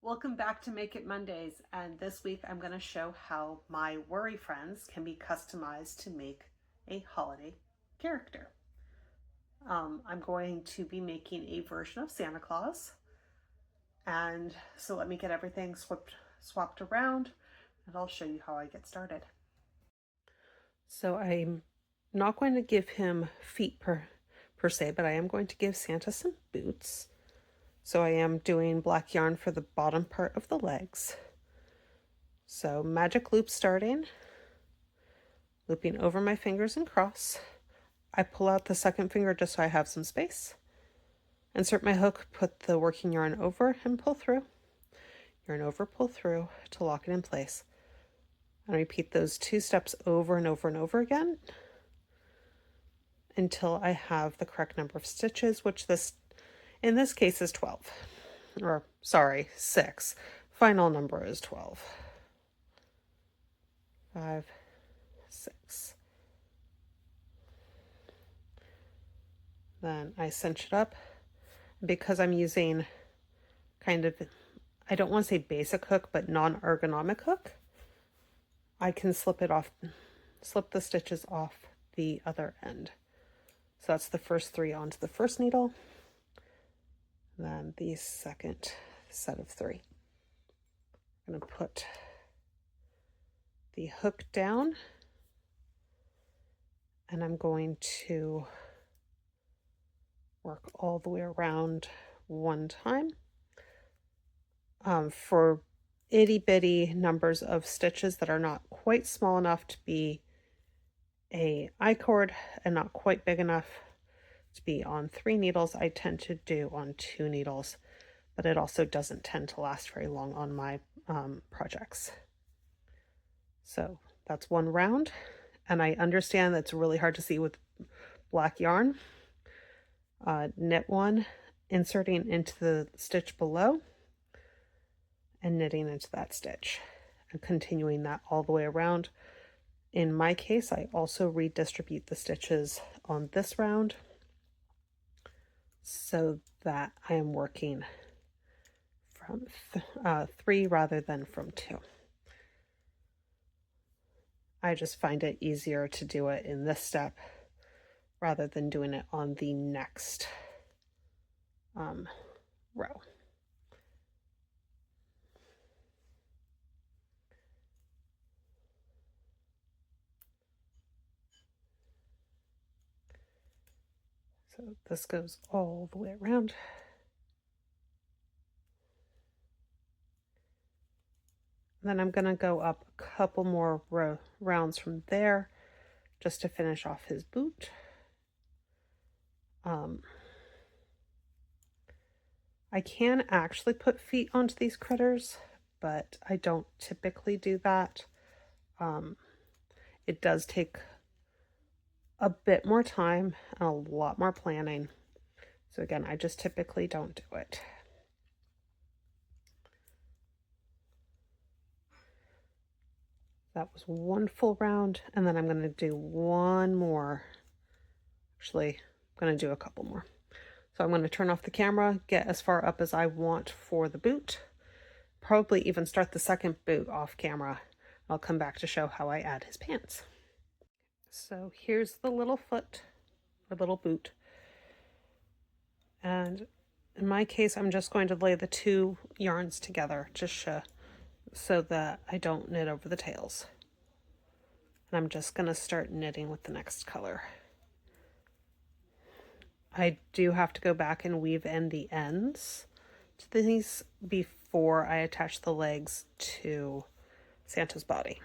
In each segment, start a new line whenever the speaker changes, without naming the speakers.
Welcome back to Make It Mondays, and this week I'm going to show how my worry friends can be customized to make a holiday character. I'm going to be making a version of Santa Claus, and so let me get everything swapped around and I'll show you how I get started. So I'm not going to give him feet per se, but I am going to give Santa some boots. So I am doing black yarn for the bottom part of the legs. So magic loop starting, looping over my fingers and cross. I pull out the second finger just so I have some space. Insert my hook, put the working yarn over and pull through. Yarn over, pull through to lock it in place. And repeat those 2 steps over and over and over again until I have the correct number of stitches, which in this case is 12. Or sorry, 6. Final number is 12. 5, 6. Then I cinch it up. Because I'm using kind of, I don't want to say basic hook, but non-ergonomic hook, I can slip the stitches off the other end. So that's the first 3 onto the first needle, then the second set of 3. I'm going to put the hook down, and I'm going to work all the way around one time. For itty bitty numbers of stitches that are not quite small enough to be a I-cord and not quite big enough to be on 3 needles, I tend to do on 2 needles, but it also doesn't tend to last very long on my projects. So that's one round, and I understand that's really hard to see with black yarn. Knit one, inserting into the stitch below and knitting into that stitch and continuing that all the way around. In my case, I also redistribute the stitches on this round so that I am working from 3 rather than from 2. I just find it easier to do it in this step rather than doing it on the next row. So this goes all the way around. And then I'm going to go up a couple more rounds from there just to finish off his boot. I can actually put feet onto these critters, but I don't typically do that. It does take a bit more time and a lot more planning. So again, I just typically don't do it. That was one full round, and then I'm going to do one more. Actually, I'm going to do a couple more. So I'm going to turn off the camera, get as far up as I want for the boot, probably even start the second boot off camera. I'll come back to show how I add his pants. So here's the little foot, or little boot. And in my case, I'm just going to lay the 2 yarns together just so that I don't knit over the tails. And I'm just going to start knitting with the next color. I do have to go back and weave in the ends to these before I attach the legs to Santa's body.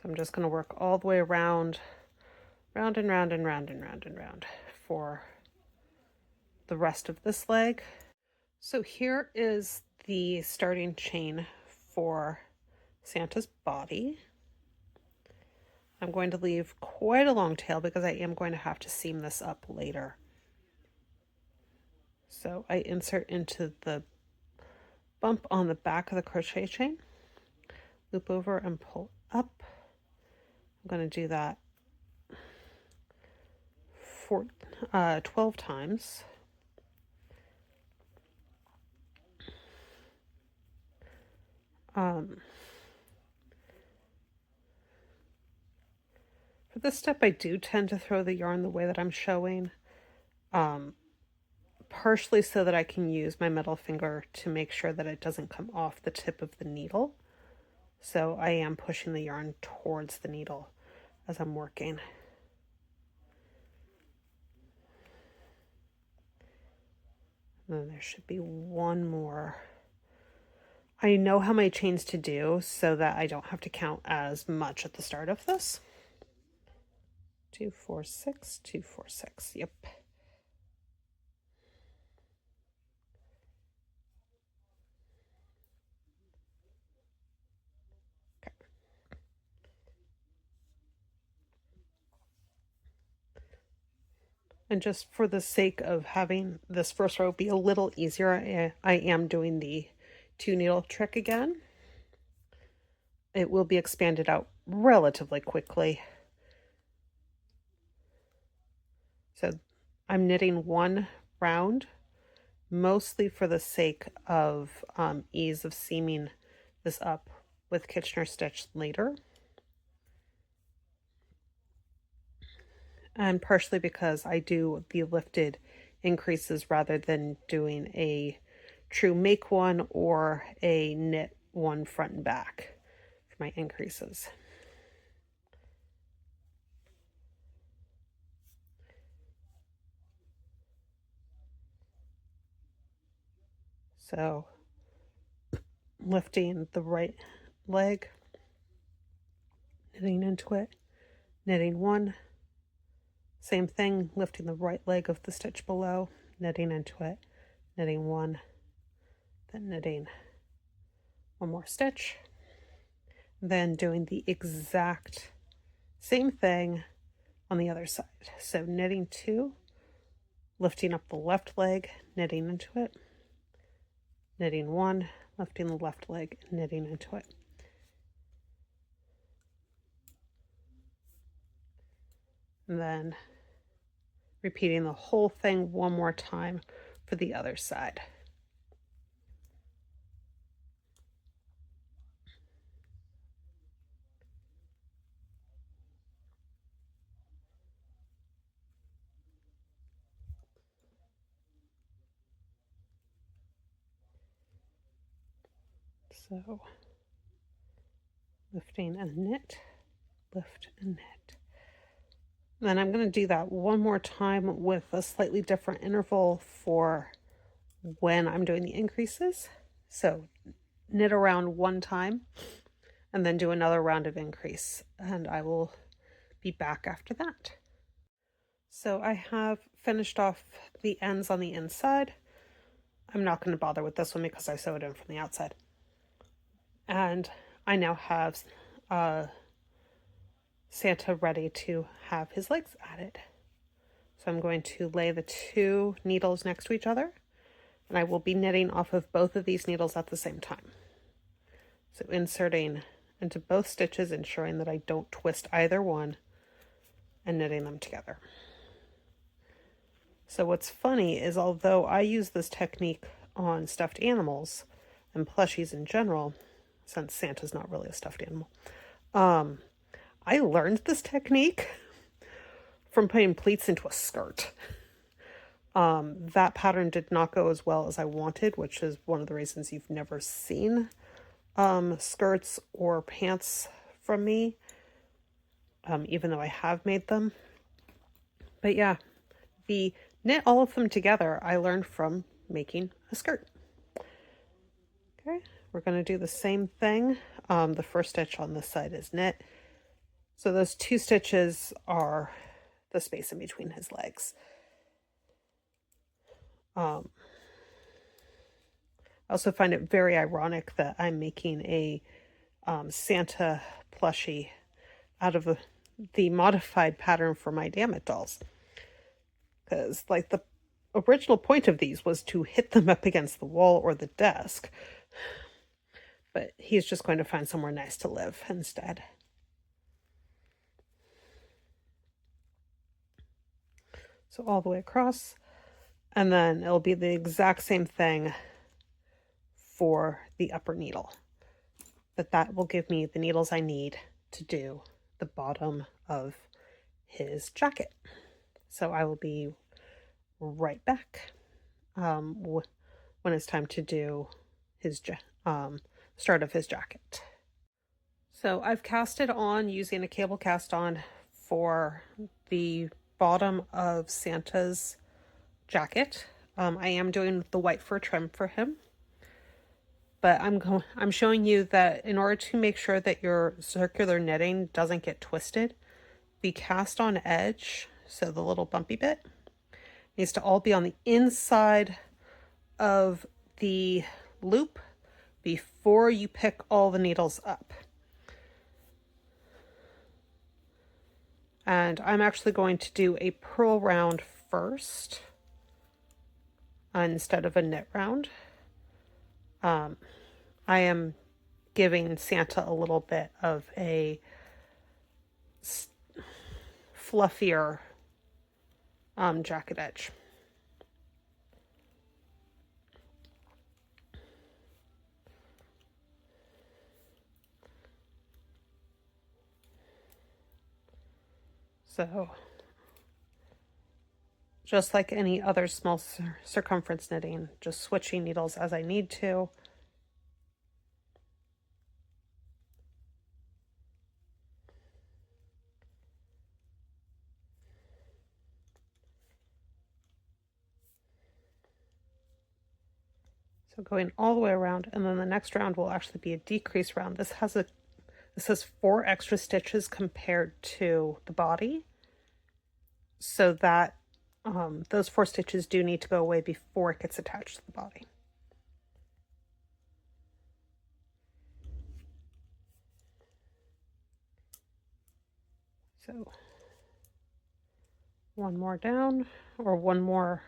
So I'm just going to work all the way around, round and round and round and round and round for the rest of this leg. So here is the starting chain for Santa's body. I'm going to leave quite a long tail because I am going to have to seam this up later. So I insert into the bump on the back of the crochet chain, loop over and pull up. I'm going to do that 12 times. For this step, I do tend to throw the yarn the way that I'm showing, partially so that I can use my middle finger to make sure that it doesn't come off the tip of the needle. So I am pushing the yarn towards the needle as I'm working. And then there should be one more. I know how many chains to do so that I don't have to count as much at the start of this. 2, 4, 6, 2, 4, 6. Yep. Okay. And just for the sake of having this first row be a little easier, I am doing the 2 needle trick again. It will be expanded out relatively quickly. So I'm knitting 1 round, mostly for the sake of ease of seaming this up with Kitchener stitch later. And partially because I do the lifted increases rather than doing a true make one or a knit one front and back for my increases. So lifting the right leg, knitting into it, knitting 1, same thing, lifting the right leg of the stitch below, knitting into it, knitting 1, then knitting 1 more stitch, then doing the exact same thing on the other side. So knitting 2, lifting up the left leg, knitting into it, knitting 1, lifting the left leg, knitting into it. And then repeating the whole thing 1 more time for the other side. So lifting and knit, lift and knit. Then I'm going to do that 1 more time with a slightly different interval for when I'm doing the increases. So knit around 1 time and then do another round of increase, and I will be back after that. So I have finished off the ends on the inside. I'm not going to bother with this one because I sewed in from the outside. And I now have Santa ready to have his legs added. So I'm going to lay the 2 needles next to each other, and I will be knitting off of both of these needles at the same time. So inserting into both stitches, ensuring that I don't twist either one, and knitting them together. So what's funny is, although I use this technique on stuffed animals and plushies in general, since Santa's not really a stuffed animal, I learned this technique from putting pleats into a skirt. That pattern did not go as well as I wanted, which is one of the reasons you've never seen skirts or pants from me, even though I have made them. But yeah, the knit all of them together I learned from making a skirt. Okay, we're going to do the same thing. The first stitch on this side is knit. So those 2 stitches are the space in between his legs. I also find it very ironic that I'm making a Santa plushie out of the modified pattern for my Damn It dolls. Because, like, the original point of these was to hit them up against the wall or the desk. But he's just going to find somewhere nice to live instead. So all the way across, and then it'll be the exact same thing for the upper needle. But that will give me the needles I need to do the bottom of his jacket. So I will be right back when it's time to do his start of his jacket. So I've cast it on using a cable cast on for the bottom of Santa's jacket. I am doing the white fur trim for him, but I'm showing you that in order to make sure that your circular knitting doesn't get twisted, the cast on edge, so the little bumpy bit, needs to all be on the inside of the loop before you pick all the needles up. And I'm actually going to do a purl round first instead of a knit round. I am giving Santa a little bit of a fluffier jacket edge. So, just like any other small circumference knitting, just switching needles as I need to. So going all the way around, and then the next round will actually be a decrease round. This has 4 extra stitches compared to the body, so that those 4 stitches do need to go away before it gets attached to the body. So one more down, or one more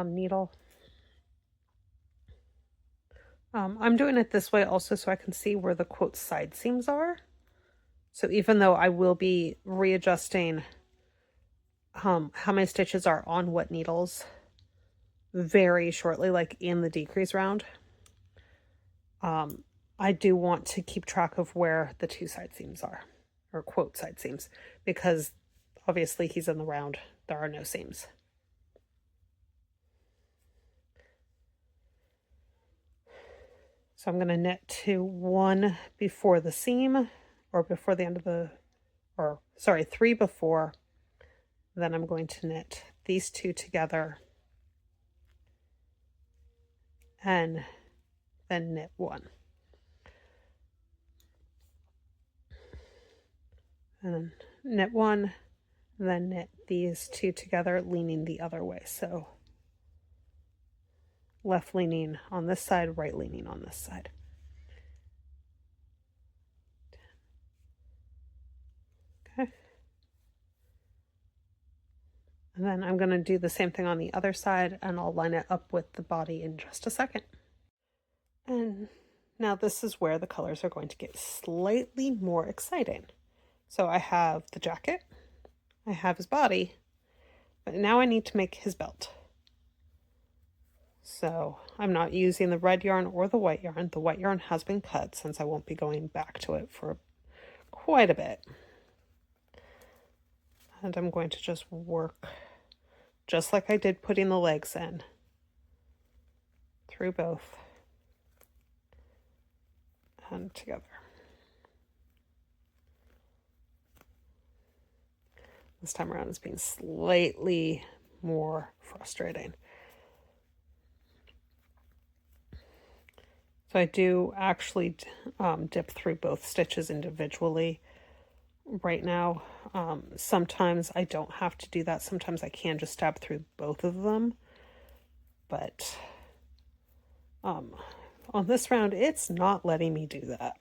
needle. I'm doing it this way also so I can see where the quote side seams are. So even though I will be readjusting how many stitches are on what needles very shortly, like in the decrease round, I do want to keep track of where the 2 side seams are, or quote side seams, because obviously he's in the round, there are no seams. So I'm going to knit to 1 before the seam, or before the end of the, or sorry, 3 before. Then I'm going to knit these 2 together and then knit 1. And then knit 1, then knit these 2 together, leaning the other way. So left leaning on this side, right leaning on this side. Okay. And then I'm going to do the same thing on the other side, and I'll line it up with the body in just a second. And now this is where the colors are going to get slightly more exciting. So I have the jacket, I have his body, but now I need to make his belt. So I'm not using the red yarn or the white yarn. The white yarn has been cut since I won't be going back to it for quite a bit. And I'm going to just work just like I did putting the legs in, through both and together. This time around it's being slightly more frustrating. So I do actually dip through both stitches individually right now. Sometimes I don't have to do that. Sometimes I can just stab through both of them. But on this round, it's not letting me do that.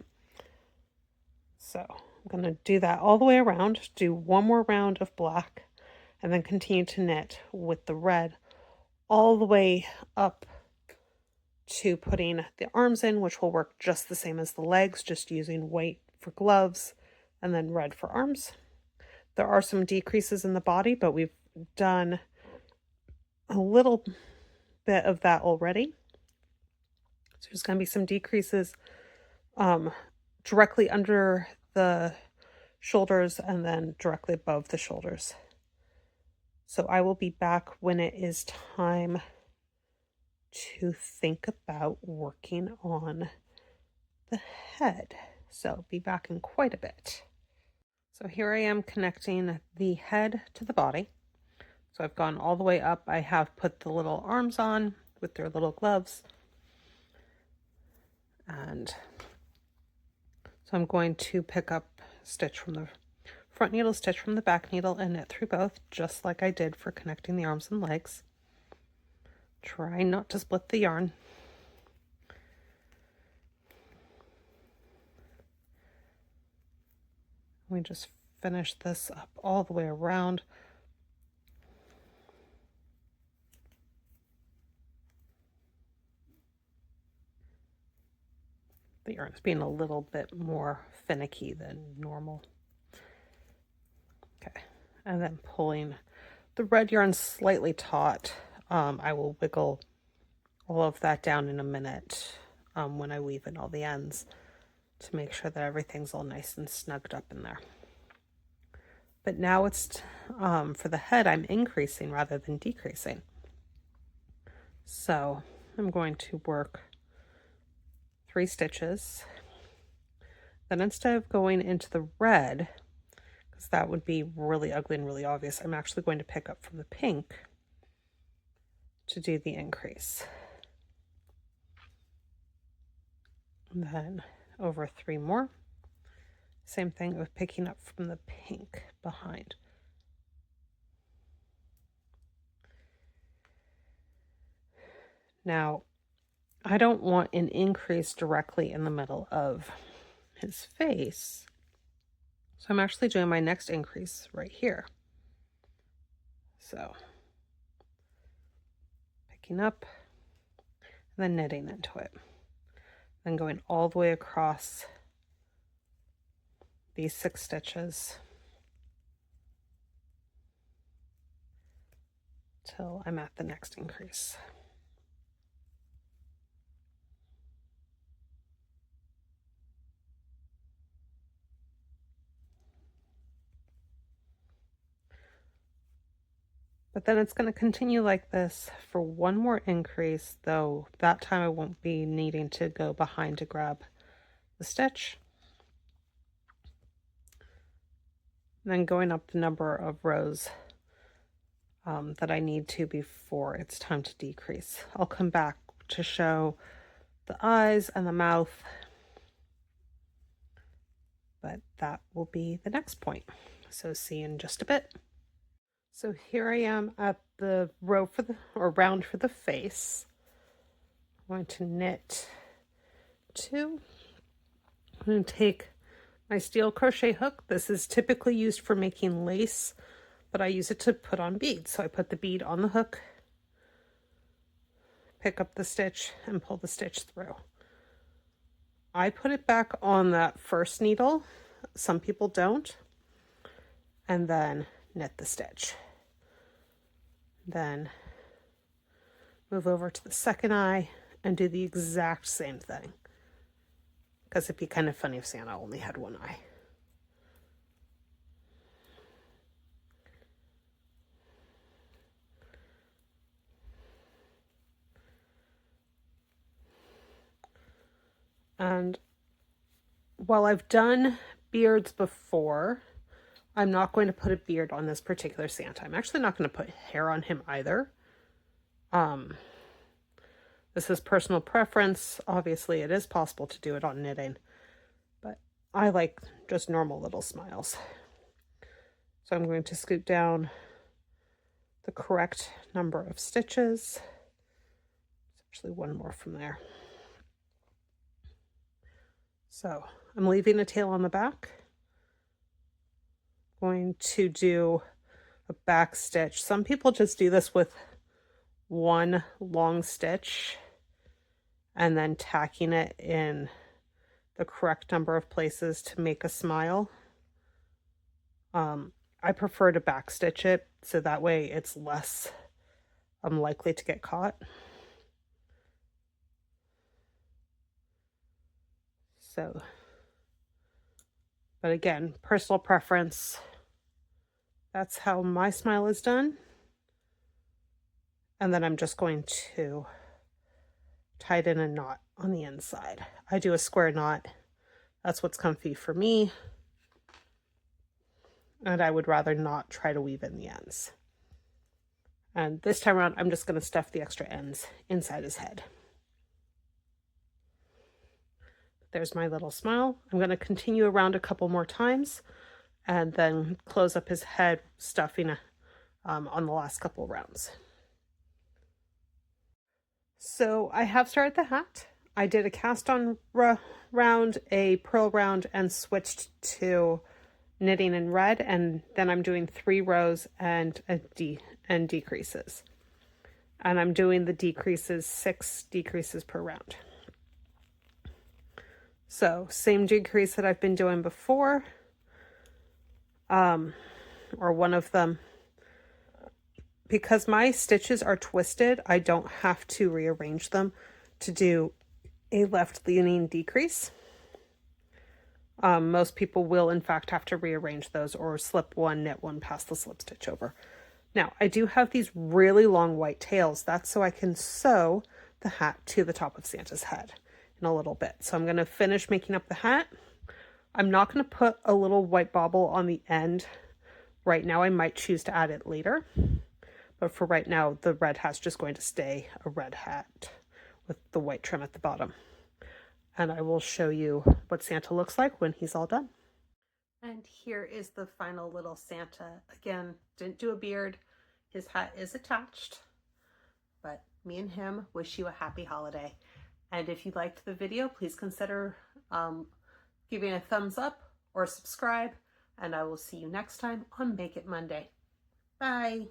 So I'm going to do that all the way around, do one more round of black, and then continue to knit with the red all the way up to putting the arms in, which will work just the same as the legs, just using white for gloves and then red for arms. There are some decreases in the body, but we've done a little bit of that already. So there's going to be some decreases directly under the shoulders and then directly above the shoulders. So I will be back when it is time to think about working on the head. So be back in quite a bit. So here I am connecting the head to the body. So I've gone all the way up. I have put the little arms on with their little gloves. And so I'm going to pick up stitch from the front needle, stitch from the back needle, and knit through both, just like I did for connecting the arms and legs. Try not to split the yarn. We just finish this up all the way around. The yarn is being a little bit more finicky than normal. Okay, and then pulling the red yarn slightly taut. I will wiggle all of that down in a minute when I weave in all the ends to make sure that everything's all nice and snugged up in there. But now it's for the head, I'm increasing rather than decreasing. So I'm going to work 3 stitches. Then instead of going into the red, because that would be really ugly and really obvious, I'm actually going to pick up from the pink to do the increase. And then over 3 more. Same thing of picking up from the pink behind. Now, I don't want an increase directly in the middle of his face. So I'm actually doing my next increase right here. So picking up and then knitting into it. Then going all the way across these 6 stitches till I'm at the next increase. But then it's going to continue like this for one more increase, though that time I won't be needing to go behind to grab the stitch. And then going up the number of rows that I need to before it's time to decrease. I'll come back to show the eyes and the mouth, but that will be the next point. So see you in just a bit. So here I am at the row for the, or round for the face. I'm going to knit 2. I'm going to take my steel crochet hook. This is typically used for making lace, but I use it to put on beads. So I put the bead on the hook, pick up the stitch, and pull the stitch through. I put it back on that first needle. Some people don't. And then knit the stitch. Then move over to the second eye and do the exact same thing. Because it'd be kind of funny if Santa only had one eye. And while I've done beards before, I'm not going to put a beard on this particular Santa. I'm actually not going to put hair on him either. This is personal preference. Obviously, it is possible to do it on knitting, but I like just normal little smiles. So I'm going to scoot down the correct number of stitches. There's actually one more from there. So I'm leaving a tail on the back. Going to do a back stitch. Some people just do this with one long stitch and then tacking it in the correct number of places to make a smile. I prefer to backstitch it so that way it's less likely to get caught. So, but again, personal preference. That's how my smile is done. And then I'm just going to tie it in a knot on the inside. I do a square knot. That's what's comfy for me. And I would rather not try to weave in the ends. And this time around, I'm just going to stuff the extra ends inside his head. There's my little smile. I'm going to continue around a couple more times and then close up his head, stuffing on the last couple rounds. So I have started the hat. I did a cast on round, a purl round, and switched to knitting in red, and then I'm doing 3 rows and decreases. And I'm doing the decreases, 6 decreases per round. So same decrease that I've been doing before, or one of them. Because my stitches are twisted, I don't have to rearrange them to do a left leaning decrease. Most people will in fact have to rearrange those or slip one, knit one, pass the slip stitch over. Now I do have these really long white tails. That's so I can sew the hat to the top of Santa's head in a little bit. So I'm going to finish making up the hat. I'm not going to put a little white bauble on the end right now. I might choose to add it later. But for right now, the red hat's just going to stay a red hat with the white trim at the bottom. And I will show you what Santa looks like when he's all done. And here is the final little Santa. Again, didn't do a beard. His hat is attached. But me and him wish you a happy holiday. And if you liked the video, please consider giving a thumbs up or subscribe. And I will see you next time on Make It Monday. Bye.